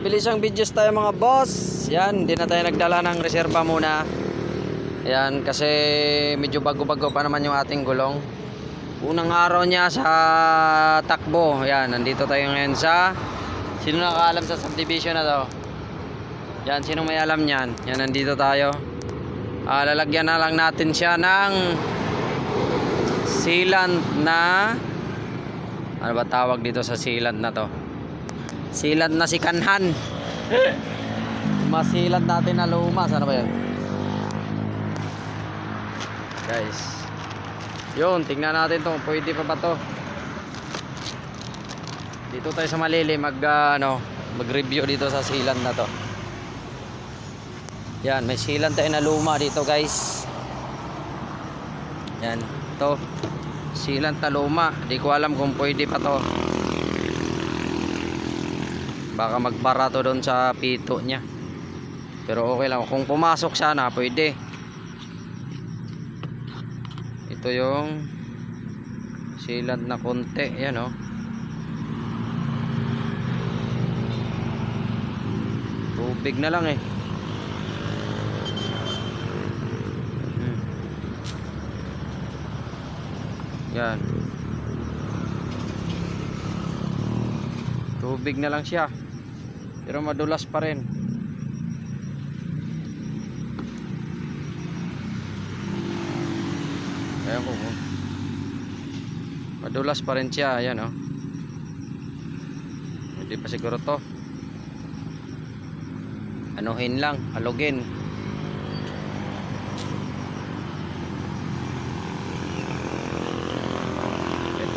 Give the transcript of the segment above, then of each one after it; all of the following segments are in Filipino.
Mabilisang videos tayo mga boss. Yan, hindi na tayo nagdala ng reserva muna. Yan, kasi medyo bago-bago pa naman yung ating gulong. Unang araw niya sa takbo. Yan, nandito tayo ngayon sa... Sino nakakaalam sa subdivision na to? Yan, sino may alam niyan? Yan, nandito tayo. Lalagyan na lang natin siya ng sealant na... Ano ba tawag dito sa sealant na to? Sealant na si Kanhan. Masilat natin na luma. Sana ba yan? Guys, yun, tingnan natin to. Pwede pa ba to? Dito tayo sa malili mag-review dito sa sealant na to. Yan, may sealant tayo na luma dito guys. Yan, to sealant na luma. Di ko alam kung pwede pa to. Baka magbara to doon sa pito niya. Pero okay lang. Kung pumasok sana, pwede. Ito yung sealant na konti. Yan o. Tubig na lang eh. Yan. Tubig na lang siya. Pero madulas pa rin. Ayan po. Madulas pa rin siya. Ayan o. Hindi pa siguro to. Anuhin lang. Halugin.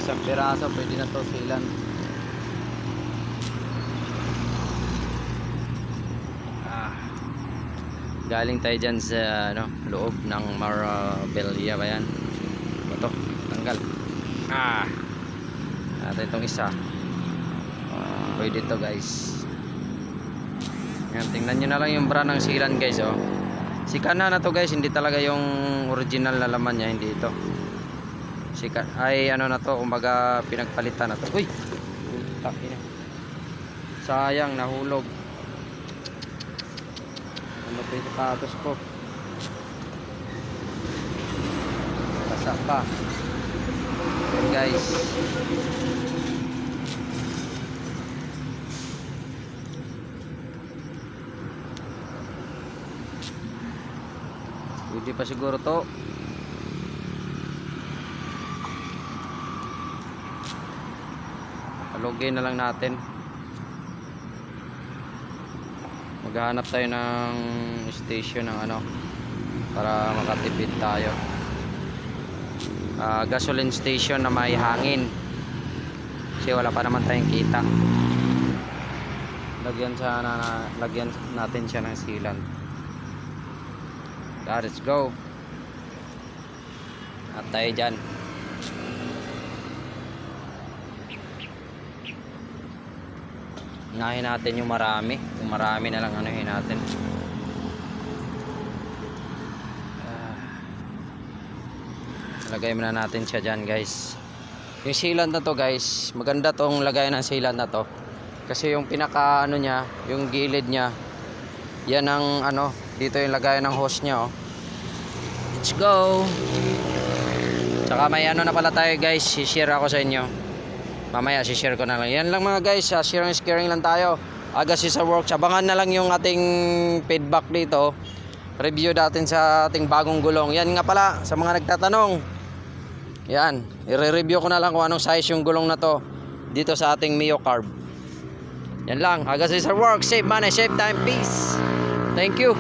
Isang piraso pwede na to sealant. Galing tayo dyan sa loob ng Marbella ba yan? Ito, tanggal. Natin itong isa. Pwede ito guys. Yan, tingnan nyo na lang yung brand ng sealant guys oh. Si Kanhan na to guys, hindi talaga yung original na laman niya, hindi ito. Ay ano na to, kumbaga pinagpalitan na to. Uy! Sayang, nahulog. Ano pa yung sapatos ko? Basa pa. Ayan guys. Pwede pa siguro to. Halugin na lang natin. Maghahanap tayo ng station ng para makatipid tayo. Gasoline station na may hangin. Kasi wala pa naman tayong kita. Lagyan natin siya ng sealant. Let's go. At tayo dyan. Unahin natin yung marami. Yung marami na lang anuhin natin. Lagay muna natin siya dyan guys. Yung sealant na to guys, maganda tong lagay ng sealant na to. Kasi yung pinaka niya, yung gilid niya, yan ang dito yung lagay ng hose niya oh. Let's go. Saka may na pala tayo guys, i-share ako sa inyo. Mamaya si-share ko na lang. Yan lang mga guys, sharing and scaring lang tayo. Agasi sa works. Abangan na lang yung ating feedback dito. Review natin sa ating bagong gulong. Yan nga pala, sa mga nagtatanong. Yan, i-review ko na lang kung anong size yung gulong na to dito sa ating Mio Carb. Yan lang, agasi sa works. Save money, save time, peace. Thank you.